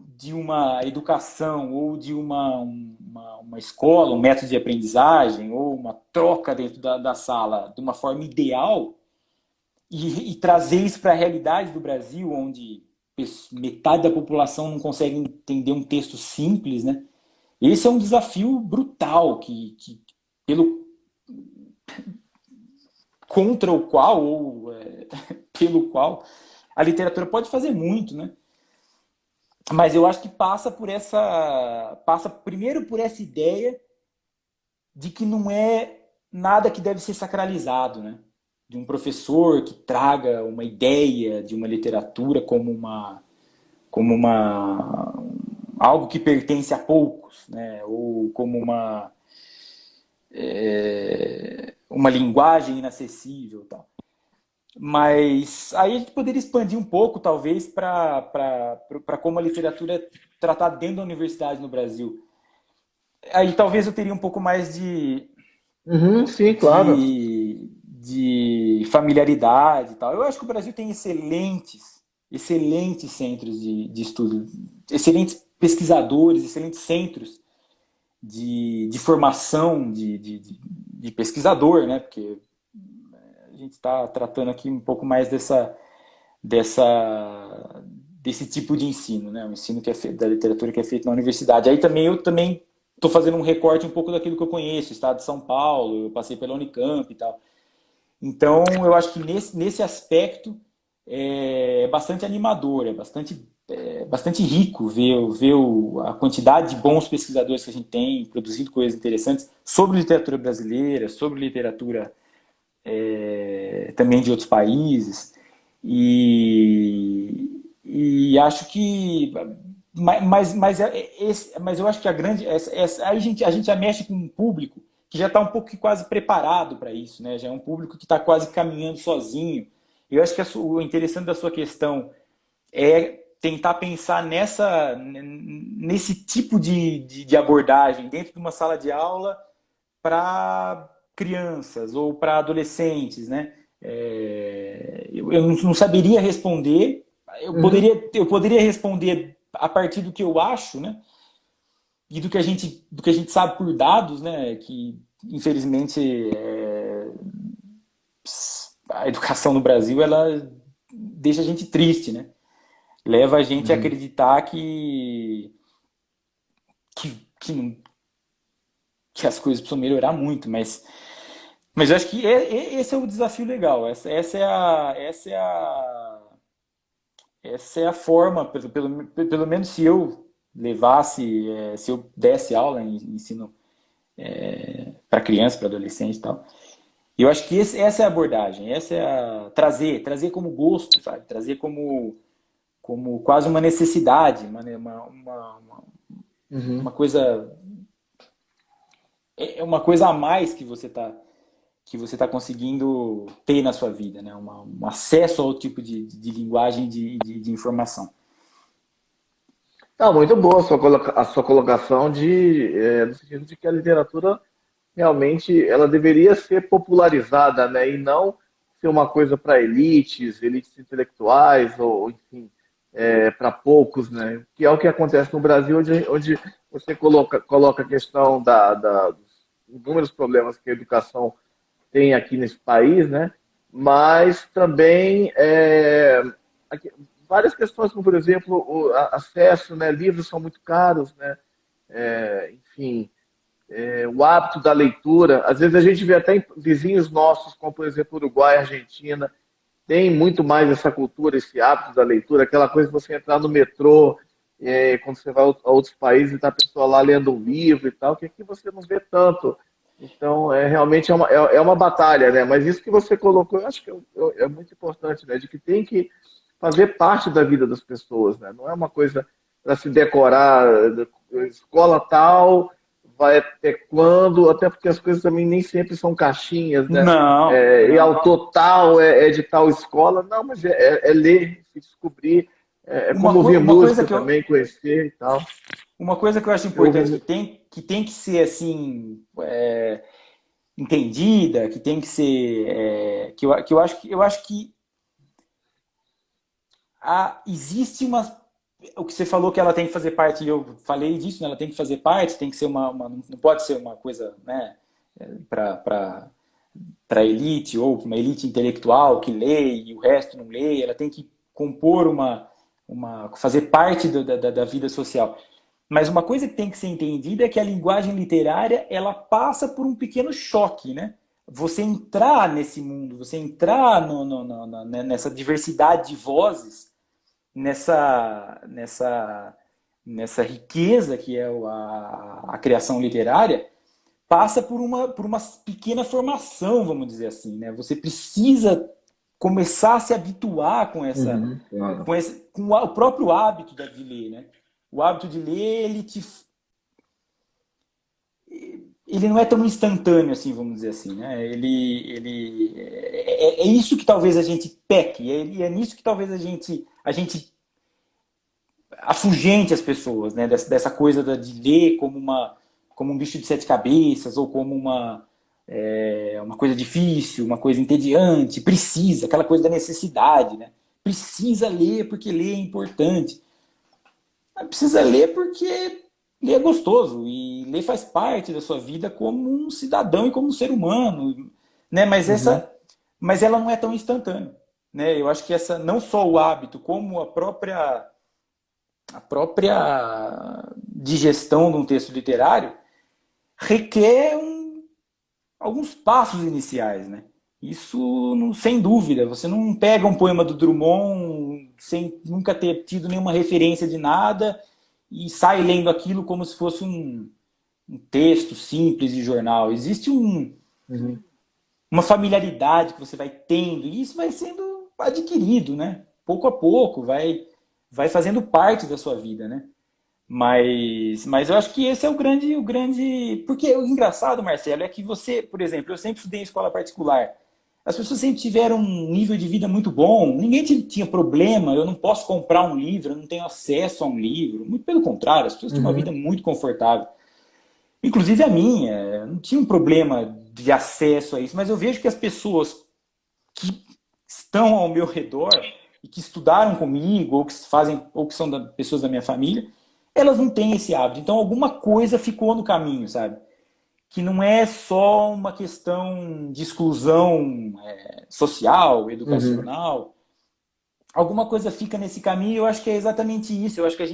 de uma educação ou de uma escola, um método de aprendizagem ou uma troca dentro da sala de uma forma ideal e trazer isso para a realidade do Brasil, onde metade da população não consegue entender um texto simples, né? Esse é um desafio brutal que pelo contra o qual ou pelo qual a literatura pode fazer muito, né? Mas eu acho que passa primeiro por essa ideia de que não é nada que deve ser sacralizado, né? De um professor que traga uma ideia de uma literatura como uma algo que pertence a poucos, né? Ou como uma linguagem inacessível, tal. Mas aí a gente poderia expandir um pouco, talvez, para como a literatura é tratada dentro da universidade no Brasil. Aí talvez eu teria um pouco mais Uhum, sim, claro. de familiaridade e tal. Eu acho que o Brasil tem excelentes. excelentes centros de estudo, excelentes pesquisadores, excelentes centros de formação de pesquisador, né? Porque a gente está tratando aqui um pouco mais desse tipo de ensino, né? O ensino que é feito, da literatura que é feito na universidade. Aí também eu também estou fazendo um recorte um pouco daquilo que eu conheço, o estado de São Paulo, eu passei pela Unicamp e tal. Então, eu acho que nesse aspecto é bastante animador, bastante rico ver a quantidade de bons pesquisadores que a gente tem produzindo coisas interessantes sobre literatura brasileira, sobre literatura também de outros países. E acho que... Mas eu acho que a grande... Aí a gente já mexe com um público que já está um pouco quase preparado para isso, né? Já é um público que está quase caminhando sozinho. Eu acho que o interessante da sua questão é tentar pensar nesse tipo de abordagem dentro de uma sala de aula para crianças ou para adolescentes, né? Eu não saberia responder, eu poderia responder a partir do que eu acho, né? E do que a gente sabe por dados, né? Que infelizmente a educação no Brasil ela deixa a gente triste, né? Leva a gente a acreditar que as coisas precisam melhorar muito, mas eu acho que esse é o desafio legal. Essa é a forma, pelo menos se eu levasse, se eu desse aula em ensino para criança, para adolescente e tal. Eu acho que essa é a abordagem, essa é trazer como gosto, sabe? Trazer como quase uma necessidade, uma coisa, uma coisa a mais que você tá conseguindo ter na sua vida, né? Um acesso ao tipo de linguagem de informação. Não, muito boa a sua colocação no sentido de que a literatura realmente ela deveria ser popularizada, né? E não ser uma coisa para elites intelectuais, ou enfim, para poucos, né? Que é o que acontece no Brasil, onde você coloca a questão dos inúmeros problemas que a educação tem aqui nesse país, né? Mas também várias questões, como por exemplo o acesso, né? Livros são muito caros, né? Enfim, o hábito da leitura. Às vezes a gente vê até em vizinhos nossos, como por exemplo Uruguai, Argentina, tem muito mais essa cultura, esse hábito da leitura, aquela coisa de você entrar no metrô, quando você vai a outros países e tá a pessoa lá lendo um livro e tal, que aqui você não vê tanto. Então, realmente é uma batalha, né? Mas isso que você colocou, eu acho que é muito importante, né? De que tem que fazer parte da vida das pessoas, né? Não é uma coisa para se decorar, escola tal, vai até quando, até porque as coisas também nem sempre são caixinhas, né? Não, E não. ao total é de tal escola, não, mas é ler, se descobrir, é como ouvir Uma coisa música que eu, também, conhecer e tal. uma coisa que eu acho importante, que tem que ser assim, entendida, que tem que ser, eu acho que existe o que você falou que ela tem que fazer parte, e eu falei disso, né? Ela tem que fazer parte, tem que ser não pode ser uma coisa, né, para elite ou para uma elite intelectual que lê e o resto não lê, ela tem que compor fazer parte da vida social. Mas uma coisa que tem que ser entendida é que a linguagem literária ela passa por um pequeno choque, né? Você entrar nesse mundo, você entrar nessa diversidade de vozes, nessa riqueza que é a criação literária, passa por uma pequena formação, vamos dizer assim, né? Você precisa começar a se habituar Claro. com o próprio hábito de ler, né? O hábito de ler, ele não é tão instantâneo assim, vamos dizer assim, né? É isso que talvez a gente peque, é nisso que talvez a gente afugente as pessoas, né? Dessa coisa de ler como um bicho de sete cabeças ou como uma coisa difícil, uma coisa entediante, aquela coisa da necessidade, né? precisa ler porque ler é importante. Precisa ler porque ler é gostoso e ler faz parte da sua vida como um cidadão e como um ser humano, né? Uhum. Mas ela não é tão instantânea, né? Eu acho que essa não só o hábito, como a própria digestão de um texto literário requer alguns passos iniciais, né? Isso, sem dúvida. Você não pega um poema do Drummond sem nunca ter tido nenhuma referência de nada e sai lendo aquilo como se fosse um texto simples de jornal. Existe Uhum. uma familiaridade que você vai tendo e isso vai sendo adquirido, né? Pouco a pouco, vai fazendo parte da sua vida, né? Mas eu acho que esse é o grande. Porque o engraçado, Marcelo, é que você, por exemplo, eu sempre estudei em escola particular. As pessoas sempre tiveram um nível de vida muito bom, ninguém tinha problema, eu não posso comprar um livro, eu não tenho acesso a um livro. Muito pelo contrário, as pessoas tinham uma vida Uhum. muito confortável. Inclusive a minha, não tinha um problema de acesso a isso, mas eu vejo que as pessoas que estão ao meu redor e que estudaram comigo, ou que fazem, ou que são pessoas da minha família, elas não têm esse hábito. Então alguma coisa ficou no caminho, sabe? Que não é só uma questão de exclusão social, Uhum. educacional. Alguma coisa fica nesse caminho e eu acho que é exatamente isso. Eu acho que a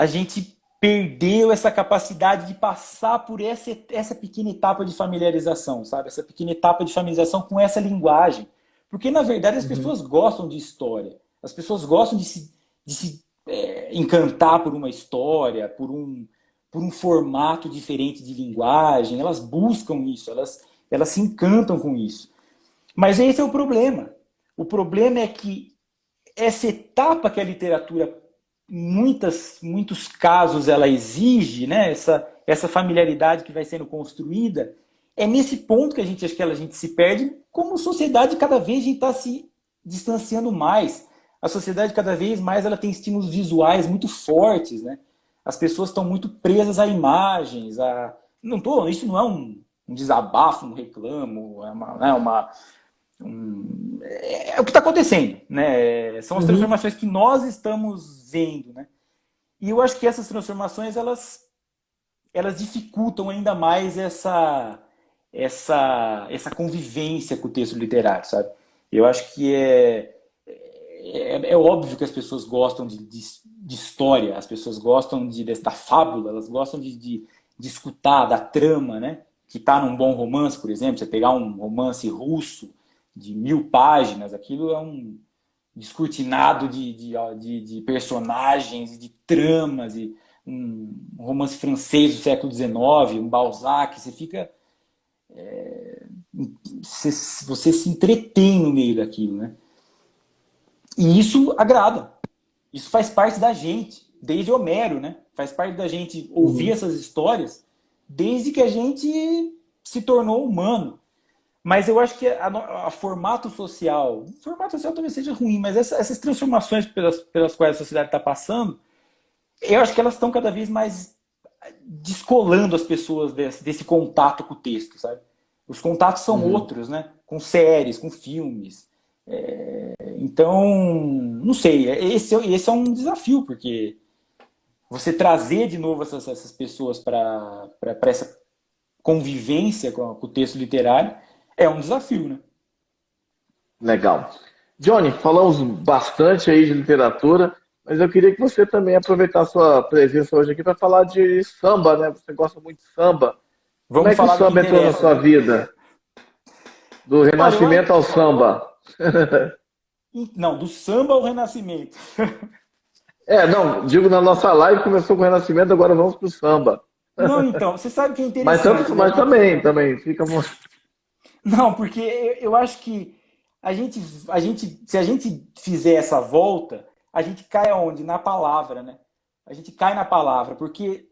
gente perdeu essa capacidade de passar por essa pequena etapa de familiarização, sabe? Essa pequena etapa de familiarização com essa linguagem. Porque, na verdade, as Uhum. pessoas gostam de história. As pessoas gostam de se encantar por uma história, por um formato diferente de linguagem. Elas buscam isso, elas se encantam com isso. Mas esse é o problema. O problema é que essa etapa que a literatura, muitos casos, ela exige, né? Essa familiaridade que vai sendo construída, é nesse ponto que a gente se perde, como sociedade, cada vez a gente está se distanciando mais. A sociedade, cada vez mais, ela tem estímulos visuais muito fortes, né? As pessoas estão muito presas a imagens, isso não é um desabafo, um reclamo, é o que está acontecendo, né? São as Uhum. transformações que nós estamos vendo, né? E eu acho que essas transformações elas dificultam ainda mais essa convivência com o texto literário, sabe? Eu acho que é óbvio que as pessoas gostam de história, as pessoas gostam da fábula, elas gostam de escutar, da trama, né? Que está num bom romance, por exemplo, você pegar um romance russo de 1000 páginas, aquilo é um descortinado de personagens e de tramas, e um romance francês do século XIX, um Balzac, você se entretém no meio daquilo, né? E isso agrada. Isso faz parte da gente, desde Homero, né? Faz parte da gente ouvir Uhum. essas histórias desde que a gente se tornou humano. Mas eu acho que a formato social talvez seja ruim, mas essas transformações pelas quais a sociedade está passando, eu acho que elas estão cada vez mais descolando as pessoas desse contato com o texto, sabe? Os contatos são Uhum. outros, né? Com séries, com filmes. Então, não sei, esse é um desafio, porque você trazer de novo essas pessoas para essa convivência com o texto literário é um desafio, né? Legal. Johnny, falamos bastante aí de literatura, mas eu queria que você também aproveitasse a sua presença hoje aqui para falar de samba, né? Você gosta muito de samba. Como Vamos é que o falar do que samba entrou na interessa, sua né? vida? Do Olha, Renascimento ao samba. não, do samba ao renascimento. É, não, digo na nossa live começou com o Renascimento, agora vamos pro samba. Não, então, você sabe que é Mas, tanto, interessante, né? mas Porque também, fica. não, porque eu acho que se a gente fizer essa volta, a gente cai aonde? Na palavra, né? A gente cai na palavra, porque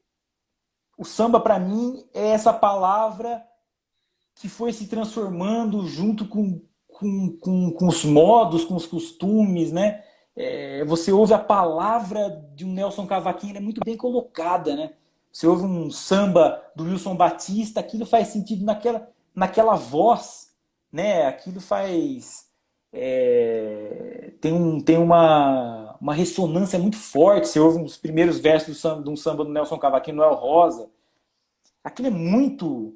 o samba para mim é essa palavra que foi se transformando junto com os modos, com os costumes, né? Você ouve a palavra de um Nelson Cavaquinho, ela é muito bem colocada, né? Você ouve um samba do Wilson Batista, aquilo faz sentido naquela voz, né? Aquilo faz. tem uma ressonância muito forte. Você ouve os primeiros versos de um samba do Nelson Cavaquinho, Noel Rosa. Aquilo é muito...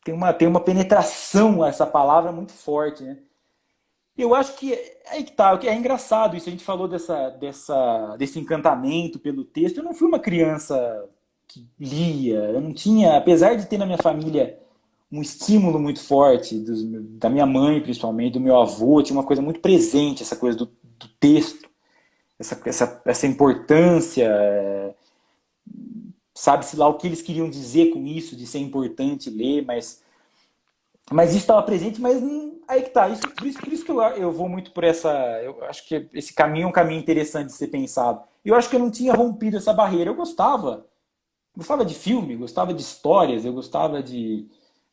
tem uma penetração, essa palavra, muito forte, né? Eu acho que aí que tá, é engraçado isso. A gente falou desse encantamento pelo texto. Eu não fui uma criança que lia. Eu não tinha, apesar de ter na minha família um estímulo muito forte, da minha mãe principalmente, do meu avô, tinha uma coisa muito presente, essa coisa do texto, essa importância, sabe-se lá o que eles queriam dizer com isso, de ser importante ler, mas isso estava presente, mas aí que tá. Por isso que eu vou muito por essa... Eu acho que esse caminho é um caminho interessante de ser pensado. Eu acho que eu não tinha rompido essa barreira. Eu gostava de filme, gostava de histórias, eu gostava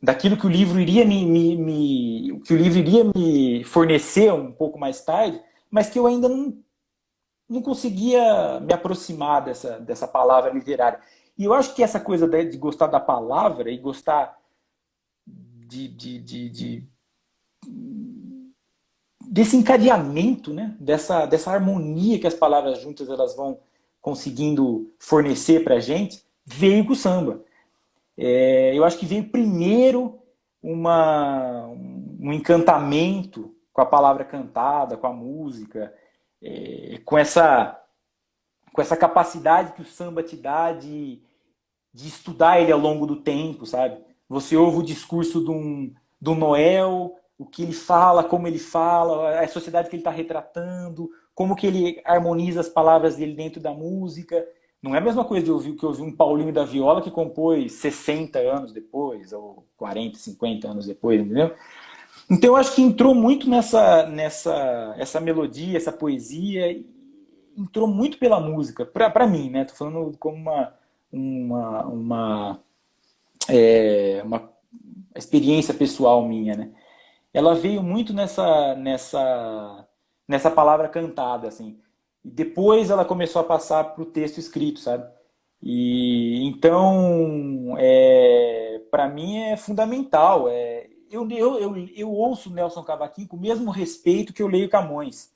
daquilo que o livro iria que o livro iria me fornecer um pouco mais tarde, mas que eu ainda não conseguia me aproximar dessa palavra literária. E eu acho que essa coisa de gostar da palavra e gostar desse encadeamento, né? dessa harmonia que as palavras juntas elas vão conseguindo fornecer para a gente, veio com o samba. Eu acho que veio primeiro um encantamento com a palavra cantada, com a música, com essa capacidade que o samba te dá de estudar ele ao longo do tempo, sabe? Você ouve o discurso do Noel, o que ele fala, como ele fala, a sociedade que ele está retratando, como que ele harmoniza as palavras dele dentro da música. Não é a mesma coisa de ouvir um Paulinho da Viola que compôs 60 anos depois, ou 40, 50 anos depois, entendeu? Então eu acho que entrou muito essa melodia, essa poesia, entrou muito pela música, para mim, né? Tô falando como uma experiência pessoal minha, né? Ela veio muito nessa palavra cantada, assim. E depois ela começou a passar para o texto escrito, sabe? E então, para mim é fundamental. Eu ouço Nelson Cavaquinho com o mesmo respeito que eu leio Camões.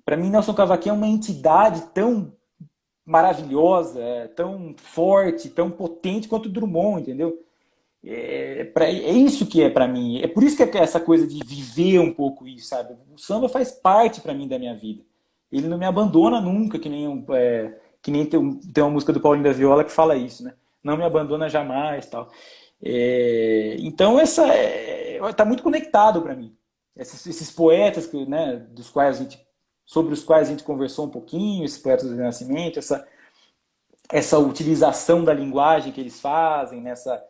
Para mim, Nelson Cavaquinho é uma entidade tão maravilhosa, tão forte, tão potente quanto Drummond, entendeu? É isso que é para mim. É por isso que é essa coisa de viver um pouco isso, sabe? O samba faz parte para mim da minha vida. Ele não me abandona nunca, que nem tem uma música do Paulinho da Viola que fala isso, né? Não me abandona jamais, tal. Então tá muito conectado para mim. Esses poetas né, sobre os quais a gente conversou um pouquinho, esses poetas do Renascimento, essa utilização da linguagem que eles fazem nessa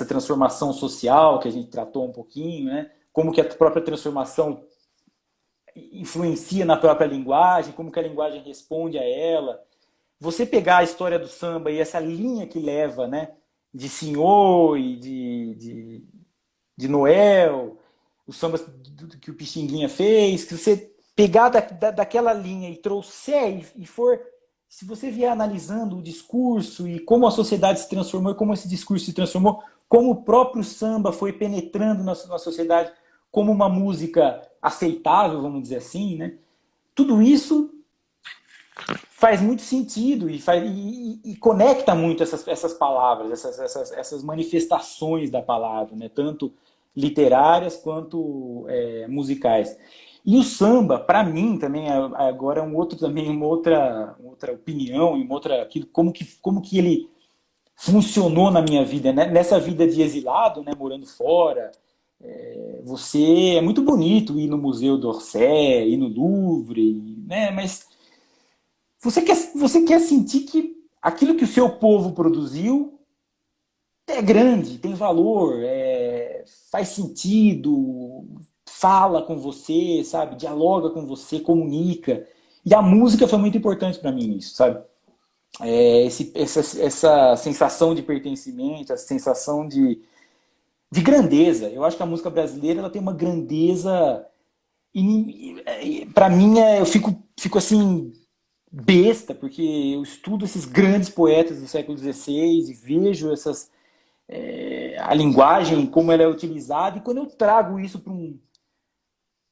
transformação social que a gente tratou um pouquinho, né? Como que a própria transformação influencia na própria linguagem, como que a linguagem responde a ela. Você pegar a história do samba e essa linha que leva, né, de Senhor e de Noel, os sambas que o Pixinguinha fez, que você pegar daquela linha e trouxer e for... Se você vier analisando o discurso e como a sociedade se transformou, e como esse discurso se transformou, como o próprio samba foi penetrando na sociedade como uma música aceitável, vamos dizer assim, né? Tudo isso faz muito sentido e conecta muito essas palavras, essas manifestações da palavra, né? Tanto literárias quanto musicais. E o samba, para mim, também agora é uma outra opinião, como que ele funcionou na minha vida, né? Nessa vida de exilado, né? Morando fora. É muito bonito ir no Museu d'Orsay, ir no Louvre, né? Mas você quer sentir que aquilo que o seu povo produziu é grande, tem valor, faz sentido, fala com você, sabe? Dialoga com você, comunica. E a música foi muito importante para mim nisso, sabe? Essa sensação de pertencimento, essa sensação de grandeza. Eu acho que a música brasileira ela tem uma grandeza. Para mim, eu fico assim, besta, porque eu estudo esses grandes poetas do século XVI e vejo a linguagem, como ela é utilizada, e quando eu trago isso para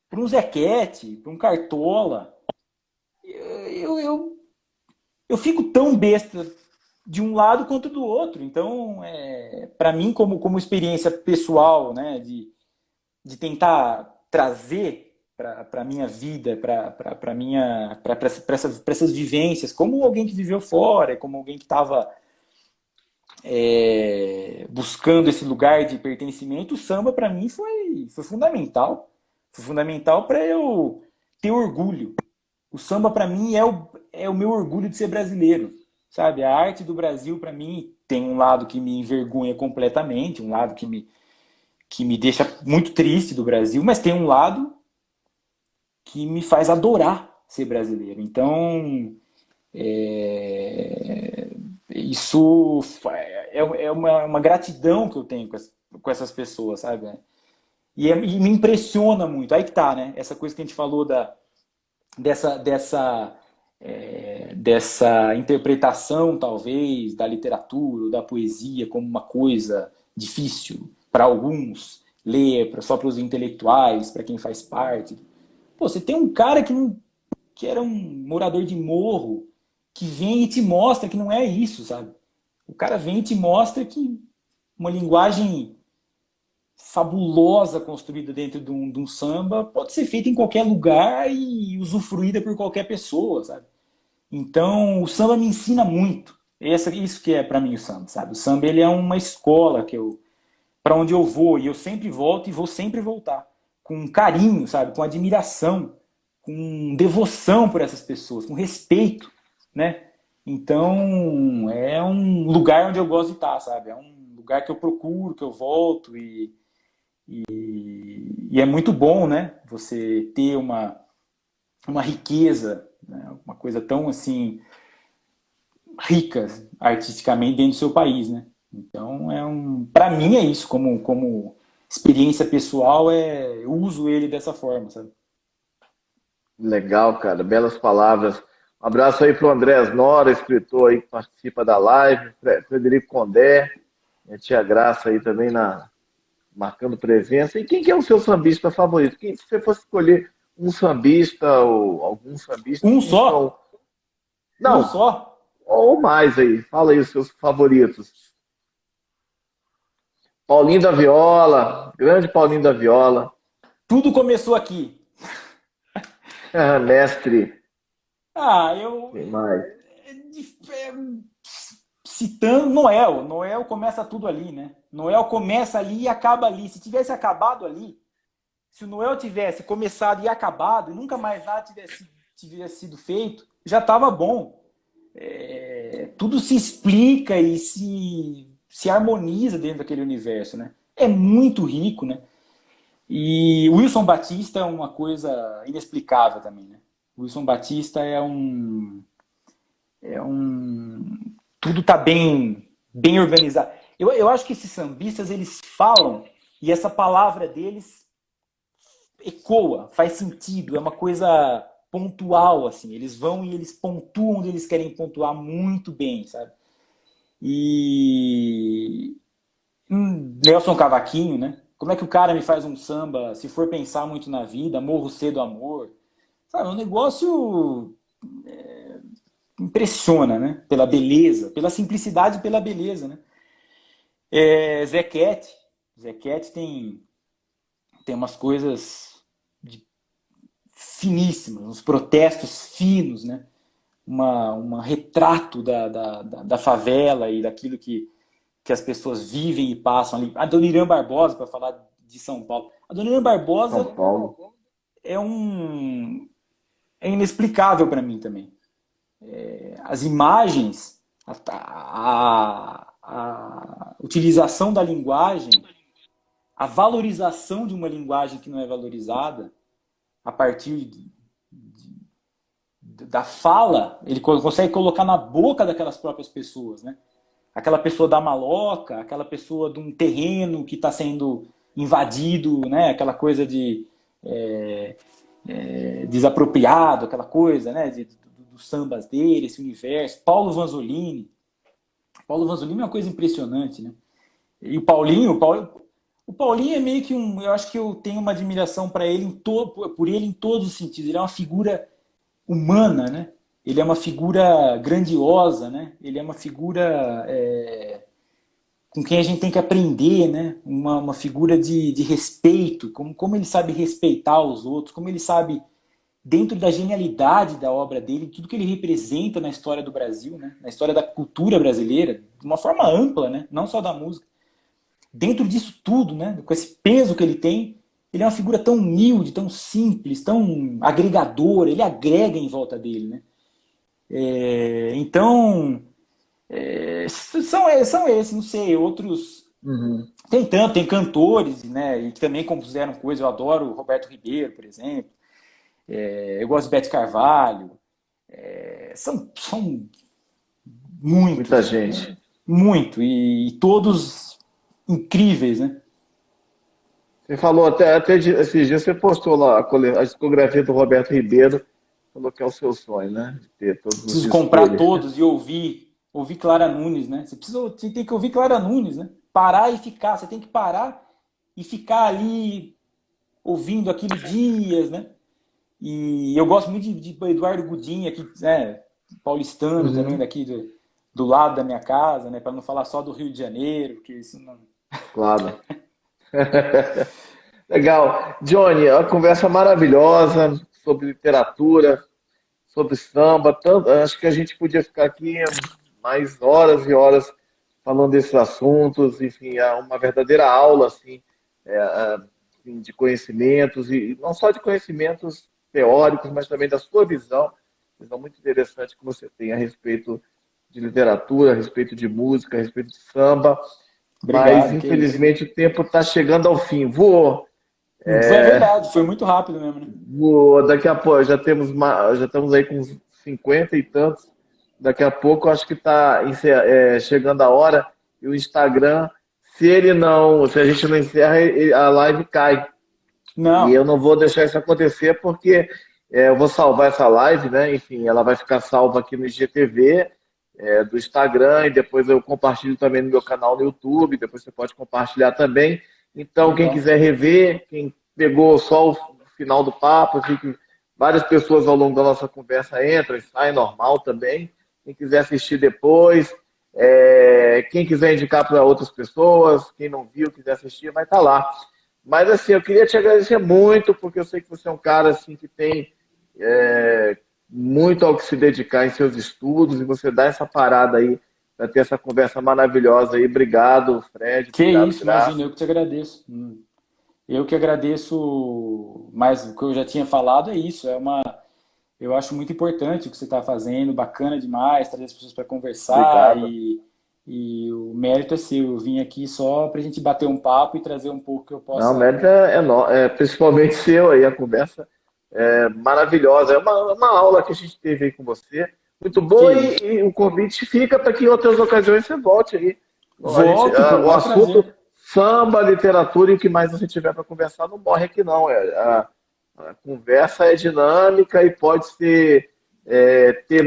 para um Zequete, para um Cartola. Eu fico tão besta de um lado quanto do outro. Então, para mim, como experiência pessoal, né, de tentar trazer para a minha vida, para essas vivências, como alguém que viveu fora, como alguém que estava buscando esse lugar de pertencimento, o samba para mim foi fundamental. Foi fundamental para eu ter orgulho. O samba para mim é o meu orgulho de ser brasileiro, sabe? A arte do Brasil para mim tem um lado que me envergonha completamente, um lado que me deixa muito triste do Brasil, mas tem um lado que me faz adorar ser brasileiro. Então, isso é uma gratidão que eu tenho com essas pessoas, sabe? E me impressiona muito. Aí que tá, né? Essa coisa que a gente falou dessa interpretação, talvez, da literatura, da poesia como uma coisa difícil para alguns, ler só para os intelectuais, para quem faz parte. Pô, você tem um cara que era um morador de morro, que vem e te mostra que não é isso, sabe? O cara vem e te mostra que uma linguagem fabulosa construída dentro de um samba pode ser feita em qualquer lugar e usufruída por qualquer pessoa, sabe? Então, o samba me ensina muito. Isso que é para mim o samba, sabe? O samba ele é uma escola para onde eu vou e eu sempre volto e vou sempre voltar com carinho, sabe? Com admiração, com devoção por essas pessoas, com respeito, né? Então, é um lugar onde eu gosto de estar, sabe? É um lugar que eu procuro, que eu volto e é muito bom, né? Você ter uma riqueza, né? Uma coisa tão assim rica artisticamente dentro do seu país, né? Então para mim é isso, como experiência pessoal eu uso ele dessa forma, sabe? Legal, cara. Belas palavras. Um abraço aí pro Andrés Nora, escritor aí que participa da live, Frederico Condé, a tia Graça aí também marcando presença. E quem que é o seu sambista favorito? Se você fosse escolher um sambista ou algum sambista, Um quem são? só? Um Não, só? ou mais aí. Fala aí os seus favoritos. Paulinho da Viola, grande Paulinho da Viola. Tudo começou aqui. Mestre, Ah, quem mais? é, citando Noel. Noel começa tudo ali, né? Noel começa ali e acaba ali. Se tivesse acabado ali, se o Noel tivesse começado e acabado, e nunca mais nada tivesse sido feito, já estava bom. Tudo se explica e se harmoniza dentro daquele universo, né? É muito rico, né? E o Wilson Batista é uma coisa inexplicável também, né? O Wilson Batista tudo tá bem organizado. Eu acho que esses sambistas, eles falam e essa palavra deles ecoa, faz sentido, é uma coisa pontual, assim. Eles vão e eles pontuam onde eles querem pontuar muito bem, sabe? E Nelson Cavaquinho, né? Como é que o cara me faz um samba, se for pensar muito na vida, morro cedo amor? Sabe, é um negócio impressiona, né? Pela beleza, pela simplicidade e pela beleza, né? Zequete. Zequete tem umas coisas finíssimas, uns protestos finos, né? Um retrato da favela e daquilo que as pessoas vivem e passam ali. A Dona Irã Barbosa, para falar de São Paulo. A Dona Irã Barbosa São Paulo. é inexplicável para mim também. As imagens, a utilização da linguagem, a valorização de uma linguagem que não é valorizada a partir da fala, ele consegue colocar na boca daquelas próprias pessoas, né? Aquela pessoa da maloca, aquela pessoa de um terreno que está sendo invadido, né? Aquela coisa de desapropriado, aquela coisa, né? Dos sambas dele, esse universo. Paulo Vanzolini é uma coisa impressionante, né? E o Paulinho O Paulinho é meio que eu acho que eu tenho uma admiração para ele por ele em todos os sentidos. Ele é uma figura humana, né? Ele é uma figura grandiosa, né? Ele é uma figura com quem a gente tem que aprender, né? Uma figura de respeito, como ele sabe respeitar os outros, como ele sabe, dentro da genialidade da obra dele, tudo que ele representa na história do Brasil, né? Na história da cultura brasileira, de uma forma ampla, né? Não só da música. Dentro disso tudo, né? Com esse peso que ele tem, ele é uma figura tão humilde, tão simples, tão agregadora, ele agrega em volta dele, né? Então, são esses, não sei, outros. Uhum. Tem cantores, né? E que também compuseram coisas. Eu adoro o Roberto Ribeiro, por exemplo. Eu gosto de Bete Carvalho. São muitos. Muita gente. Né? Muito. E todos incríveis, né? Você falou até esses dias, você postou lá a discografia do Roberto Ribeiro, falou que é o seu sonho, né? De ter todos os Preciso discos comprar dele. todos e ouvir Clara Nunes, né? Você tem que ouvir Clara Nunes, né? Parar e ficar. Você tem que parar e ficar ali ouvindo aquilo dias, né? E eu gosto muito de Eduardo Gudim, aqui, né? Paulistano também, daqui do lado da minha casa, né? Para não falar só do Rio de Janeiro, porque isso não. Claro. Legal. Johnny, a conversa maravilhosa sobre literatura, sobre samba. Acho que a gente podia ficar aqui mais horas e horas falando desses assuntos. Enfim, é uma verdadeira aula assim, assim, de conhecimentos, e não só de conhecimentos teóricos, mas também da sua visão muito interessante que você tem a respeito de literatura, a respeito de música, a respeito de samba. Mas, Obrigado, que isso. infelizmente, o tempo está chegando ao fim. Voou, Foi verdade, foi muito rápido mesmo, né? voou. Daqui a pouco, já estamos aí com uns 50 e tantos. Daqui a pouco, acho que está chegando a hora. E o Instagram, se a gente não encerra, a live cai. E eu Não, não vou deixar isso acontecer porque eu vou salvar essa live, né? Enfim, ela vai ficar salva aqui no IGTV, do Instagram, e depois eu compartilho também no meu canal no YouTube, depois você pode compartilhar também. Então, quem legal. quiser rever, quem pegou só o final do papo, assim, que várias pessoas ao longo da nossa conversa entram e saem normal também. Quem quiser assistir depois, quem quiser indicar para outras pessoas, quem não viu, quiser assistir, vai estar lá. Mas assim, eu queria te agradecer muito, porque eu sei que você é um cara assim que tem muito ao que se dedicar em seus estudos, e você dá essa parada aí para ter essa conversa maravilhosa aí. Obrigado, Fred. Que Obrigado, isso, imagina, Graça. eu que te agradeço. Eu que agradeço, mas o que eu já tinha falado é isso, eu acho muito importante o que você está fazendo, bacana demais, trazer as pessoas para conversar Obrigado. e o mérito é seu. Eu vim aqui só para a gente bater um papo e trazer um pouco que eu Não, o possa. mérito é principalmente seu aí, a conversa é maravilhosa. É uma aula que a gente teve aí com você, muito Que boa, isso. e o convite fica para que em outras ocasiões você volte aí. Volto com o O maior assunto prazer. samba, literatura, e o que mais você tiver para conversar não morre aqui não. A conversa é dinâmica e pode ter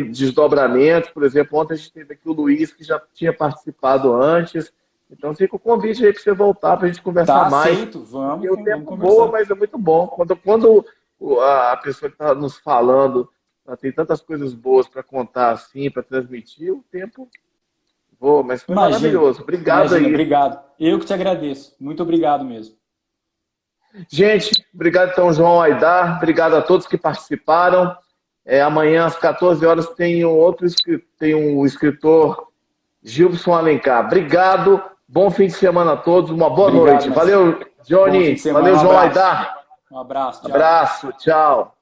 desdobramentos. Por exemplo, ontem a gente teve aqui o Luiz, que já tinha participado antes. Então fica o convite aí para você voltar para a gente conversar Tá mais. aceito, Porque vamos, o vamos tempo voa, conversar. mas é muito bom. Quando a pessoa que está nos falando, ela tem tantas coisas boas para contar assim, para transmitir, o tempo voa. Mas foi Imagina, maravilhoso. Obrigado imagina, aí. obrigado. Eu que te agradeço. Muito obrigado mesmo. Gente, obrigado então, João Aidar. Obrigado a todos que participaram. Amanhã, às 14 horas, tem um escritor, Gilson Alencar. Obrigado. Bom fim de semana a todos. Uma boa Obrigado, noite. Marcelo. Valeu, Bom fim de Johnny. semana, Valeu, um João abraço. Aidar. Um abraço, tchau. Abraço. Tchau.